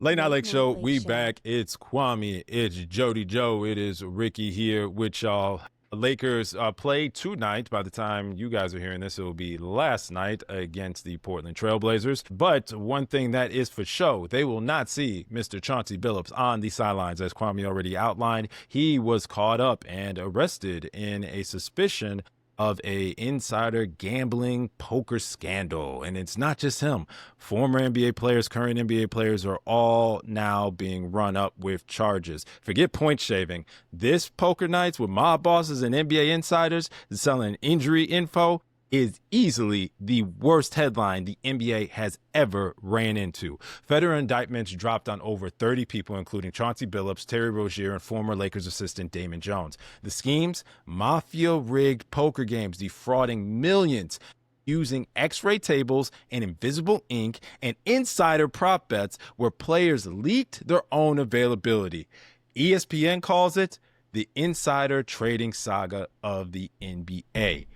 Late Night Late Lake Night Show, Lake we Show. back. It's Kwame, it's Jody Joe, it is Ricky here with y'all. Lakers played tonight. By the time you guys are hearing this, it will be last night against the Portland Trailblazers. But one thing that is for sure, they will not see Mr. Chauncey Billups on the sidelines. As Kwame already outlined, he was caught up and arrested in a suspicion of a insider gambling poker scandal. And it's not just him. Former NBA players, current NBA players are all now being run up with charges. Forget point shaving. This poker nights with mob bosses and NBA insiders selling injury info is easily the worst headline the NBA has ever ran into. Federal indictments dropped on over 30 people, including Chauncey Billups, Terry Rozier, and former Lakers assistant Damon Jones. The schemes? Mafia-rigged poker games defrauding millions using x-ray tables and invisible ink and insider prop bets where players leaked their own availability. ESPN calls it the insider trading saga of the NBA.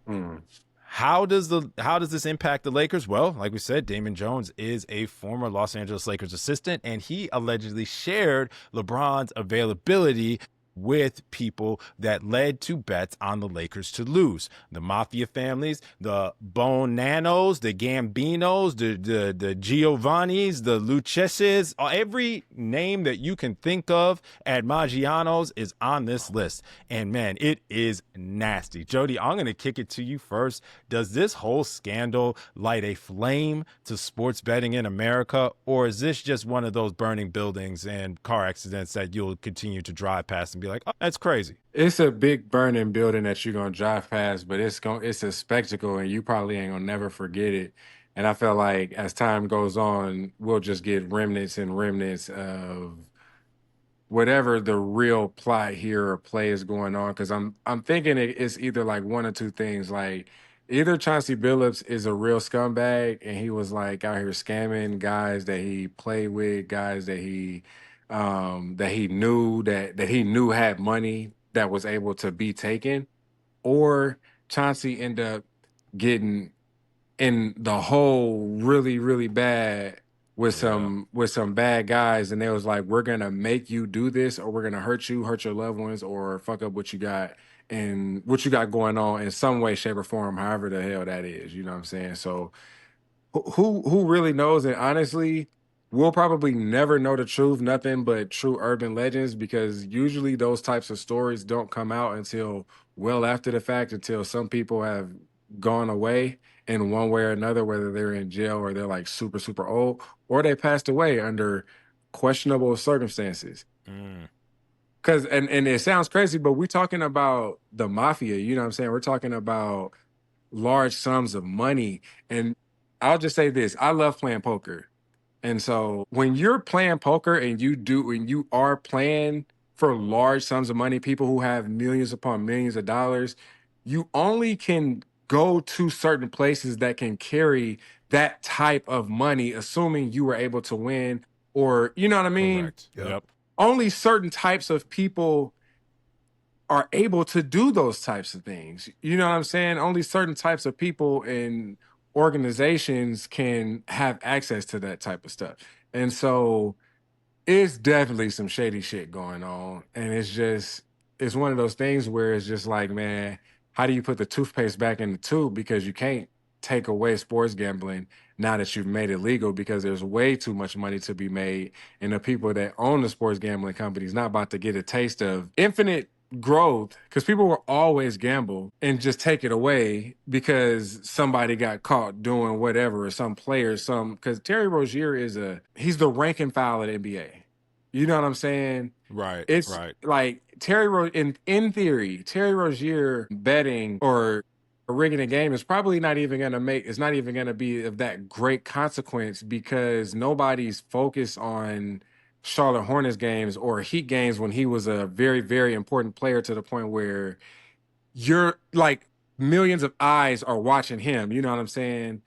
Mm. How does this impact the Lakers? Well, like we said, Damon Jones is a former Los Angeles Lakers assistant, and he allegedly shared LeBron's availability with people that led to bets on the Lakers to lose. The Mafia families, the Bonanos, the Gambinos, the Giovannis, the Lucheses, every name that you can think of at Maggiano's is on this list. And man, it is nasty. Jody, I'm going to kick it to you first. Does this whole scandal light a flame to sports betting in America, or is this just one of those burning buildings and car accidents that you'll continue to drive past and be like, oh, that's crazy? It's a big burning building that you're gonna drive past, but it's a spectacle, and you probably ain't gonna never forget it. And I feel like as time goes on, we'll just get remnants and remnants of whatever the real plot here or play is going on. Because I'm thinking it's either like one or two things. Like either Chauncey Billups is a real scumbag and he was like out here scamming guys that he played with, guys that he knew that he knew had money that was able to be taken, or Chauncey ended up getting in the hole really, really bad Yeah. with some bad guys, and they was like, we're gonna make you do this, or we're gonna hurt you, hurt your loved ones, or fuck up what you got and what you got going on in some way, shape, or form, however the hell that is. You know what I'm saying? So who really knows? And honestly, we'll probably never know the truth, nothing but true urban legends, because usually those types of stories don't come out until well after the fact, until some people have gone away in one way or another, whether they're in jail or they're like super, super old, or they passed away under questionable circumstances. Mm. Cause and it sounds crazy, but we're talking about the mafia, you know what I'm saying? We're talking about large sums of money. And I'll just say this, I love playing poker. And so when you're playing poker and you are playing for large sums of money, people who have millions upon millions of dollars, you only can go to certain places that can carry that type of money, assuming you were able to win, or you know what I mean? Correct. Yep. Yep. Only certain types of people are able to do those types of things. You know what I'm saying? Only certain types of people and organizations can have access to that type of stuff. And so it's definitely some shady shit going on. And it's one of those things where it's just like, man, how do you put the toothpaste back in the tube? Because you can't take away sports gambling now that you've made it legal, because there's way too much money to be made. And the people that own the sports gambling companies not about to get a taste of infinite growth, because people will always gamble and just take it away because somebody got caught doing whatever, or some player, because Terry Rozier he's the rank and file at NBA. You know what I'm saying? Right. It's Right. like in theory, Terry Rozier betting or rigging a game is probably not even gonna it's not even gonna be of that great consequence, because nobody's focused on Charlotte Hornets games or Heat games when he was a very, very important player, to the point where you're like millions of eyes are watching him. You know what I'm saying?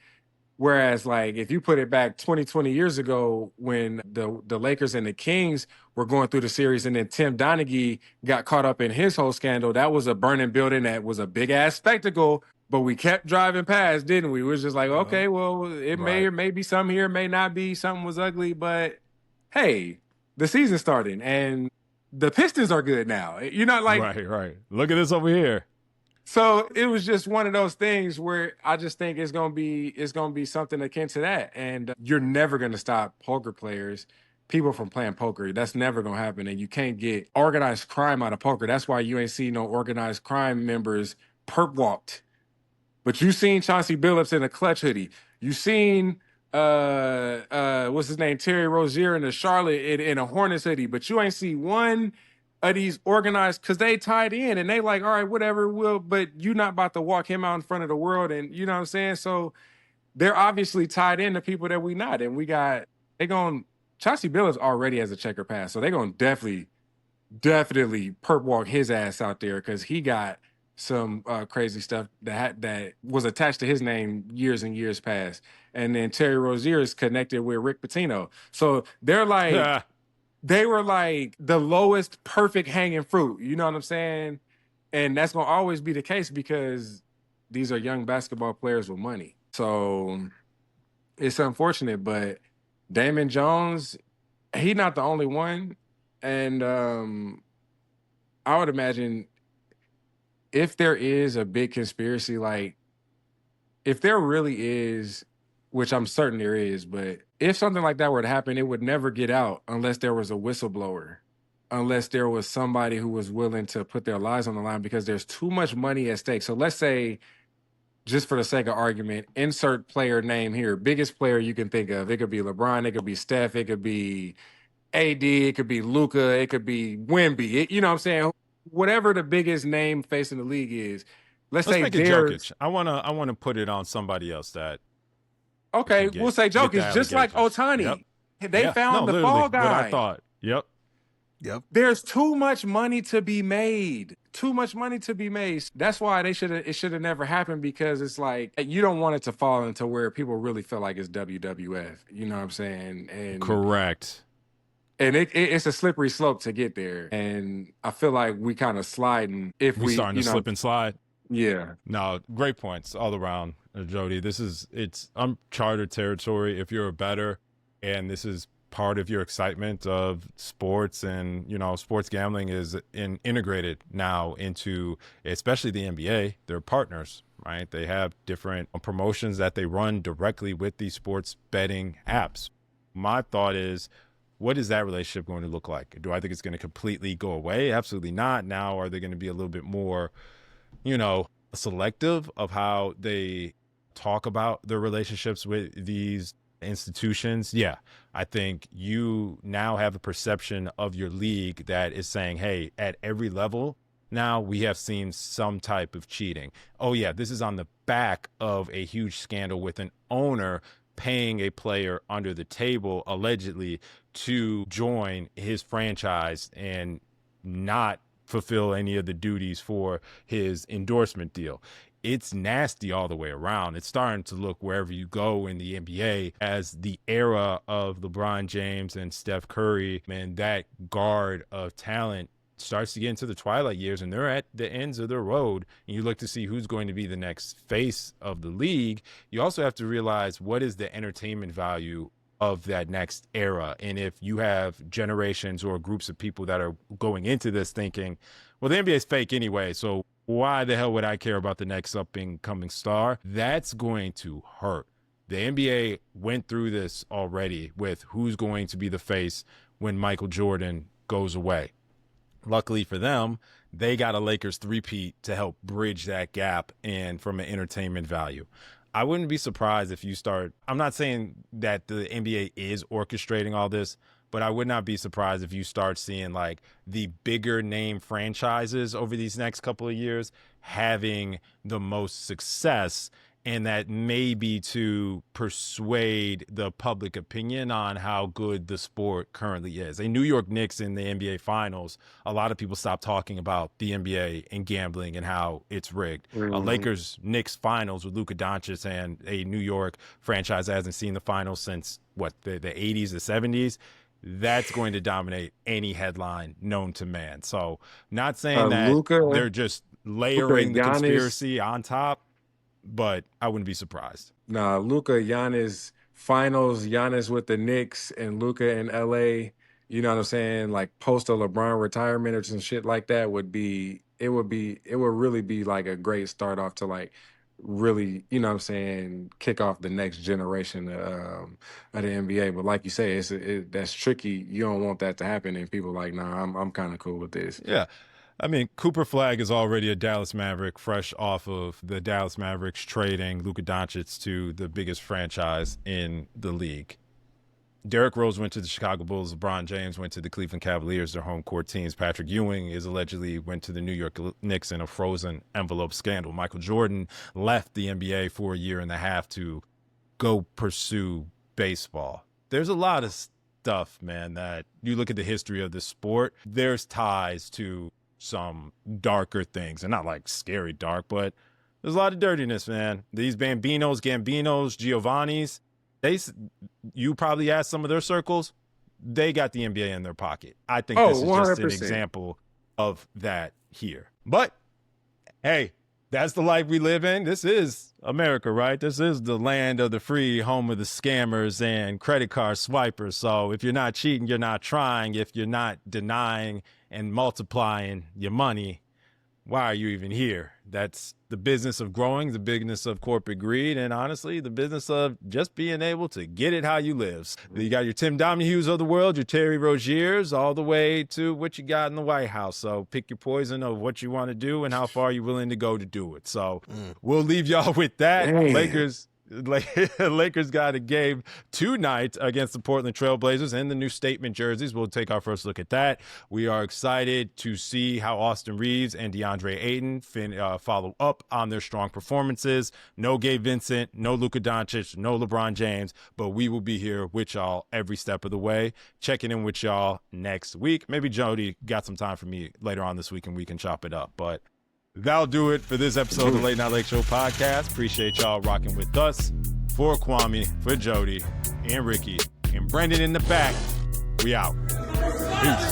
Whereas, like, if you put it back 20 years ago when the Lakers and the Kings were going through the series, and then Tim Donaghy got caught up in his whole scandal, that was a burning building, that was a big ass spectacle. But we kept driving past, didn't we? We was just like, Yep. okay, well, it may Right. or may be some here, may not be. Something was ugly, but hey, the season's starting and the Pistons are good now. Like, Right, right. Look at this over here. so it was just one of those things where I just think it's gonna be something akin to that. And you're never gonna stop poker players, people from playing poker. That's never gonna happen. And you can't get organized crime out of poker. That's why you ain't see no organized crime members perp walked. But you seen Chauncey Billups in a clutch hoodie. You seen what's his name? Terry Rozier in a Charlotte in a Hornets hoodie. But you ain't see one of these organized because they tied in and they like, all right, whatever, will, but you not about to walk him out in front of the world. And you know what I'm saying? So they're obviously tied in to people that we not. And we got they going Chauncey Billups already has a checker pass. So they're gonna definitely perp walk his ass out there because he got some crazy stuff that was attached to his name years and years past. And then Terry Rozier is connected with Rick Pitino. So they were like the lowest perfect hanging fruit. You know what I'm saying? And that's gonna always be the case because these are young basketball players with money. So it's unfortunate, but Damon Jones, he not the only one. And I would imagine if there is a big conspiracy, like if there really is, which I'm certain there is, but if something like that were to happen, it would never get out unless there was a whistleblower, unless there was somebody who was willing to put their lives on the line because there's too much money at stake. So let's say, just for the sake of argument, insert player name here, biggest player you can think of. It could be LeBron, it could be Steph, it could be AD, it could be Luca, it could be Wimby. You know what I'm saying? Whatever the biggest name facing the league is, let's Let's say make it there's Jokic. I wanna put it on somebody else that okay, can we'll say get the Jokic, just like allegations. Yep. Otani. They Yeah. No, found the literally fall what I guy. thought. Yep. Yep. There's too much money to be made. Too much money to be made. That's why it should have never happened because it's like you don't want it to fall into where people really feel like it's WWF. You know what I'm saying? Correct. And it's a slippery slope to get there. And I feel like we kind of sliding if We we, starting to slip and slide. yeah. No, great points all around, Jody. It's uncharted territory if you're a bettor, and this is part of your excitement of sports, and sports gambling is integrated now into especially the NBA. They're partners, right? They have different promotions that they run directly with these sports betting apps. My thought is, what is that relationship going to look like? Do I think it's going to completely go away? Absolutely not. Now, are they going to be a little bit more selective of how they talk about their relationships with these institutions? Yeah, I think you now have a perception of your league that is saying, hey, at every level, now we have seen some type of cheating. Oh, yeah, this is on the back of a huge scandal with an owner paying a player under the table, allegedly, to join his franchise and not fulfill any of the duties for his endorsement deal. It's nasty all the way around. It's starting to look wherever you go in the NBA as the era of LeBron James and Steph Curry, and that guard of talent starts to get into the twilight years, and they're at the ends of their road, and you look to see who's going to be the next face of the league. You also have to realize what is the entertainment value of that next era. And if you have generations or groups of people that are going into this thinking, well, the NBA is fake anyway, so why the hell would I care about the next up and coming star? That's going to hurt. The NBA went through this already with who's going to be the face when Michael Jordan goes away. Luckily for them, they got a Lakers three-peat to help bridge that gap and from an entertainment value. I wouldn't be surprised if you start, I'm not saying that the NBA is orchestrating all this, but I would not be surprised if you start seeing like the bigger name franchises over these next couple of years having the most success, and that may be to persuade the public opinion on how good the sport currently is. A New York Knicks in the NBA Finals, a lot of people stopped talking about the NBA and gambling and how it's rigged. A Lakers Knicks Finals with Luka Doncic and a New York franchise that hasn't seen the finals since the 80s, the 70s. That's going to dominate any headline known to man. So, not saying that Luca, they're just Luca layering the Giannis. conspiracy on top, but I wouldn't be surprised. Nah, Luca Giannis. finals, Giannis with the Knicks and Luca in LA, you know what I'm saying? Like post a LeBron retirement or some shit like that it would really be like a great start off to like really, you know what I'm saying, kick off the next generation of the NBA. But like you say, that's tricky. You don't want that to happen, and people like, nah, I'm kind of cool with this. Yeah. I mean, Cooper Flag is already a Dallas Maverick, fresh off of the Dallas Mavericks trading Luka Doncic to the biggest franchise in the league. Derrick Rose went to the Chicago Bulls. LeBron James went to the Cleveland Cavaliers, their home court teams. Patrick Ewing is allegedly went to the New York Knicks in a frozen envelope scandal. Michael Jordan left the NBA for a year and a half to go pursue baseball. There's a lot of stuff, man, that you look at the history of the sport, there's ties to some darker things, and not like scary dark, but there's a lot of dirtiness, man. These Gambinos, Giovannis, you probably asked some of their circles, they got the NBA in their pocket. I think this is 100%. just an example of that here. But hey, that's the life we live in. This is America, right? This is the land of the free, home of the scammers and credit card swipers. So if you're not cheating, you're not trying. If you're not denying and multiplying your money, why are you even here? That's the business of growing, the business of corporate greed, and honestly, the business of just being able to get it how you live. You got your Tim Donahues of the world, your Terry Roziers, all the way to what you got in the White House. So pick your poison of what you want to do and how far you're willing to go to do it. So we'll leave y'all with that. Dang. Lakers got a game tonight against the Portland Trailblazers in the new statement jerseys. We'll take our first look at that. We are excited to see how Austin Reeves and DeAndre Ayton follow up on their strong performances. No Gabe Vincent, no Luka Doncic, no LeBron James, but we will be here with y'all every step of the way, checking in with y'all next week. Maybe Jody got some time for me later on this week and we can chop it up, but that'll do it for this episode of the Late Night Lake Show podcast. Appreciate y'all rocking with us. For Kwame, for Jody, and Ricky, and Brendan in the back, we out. Peace.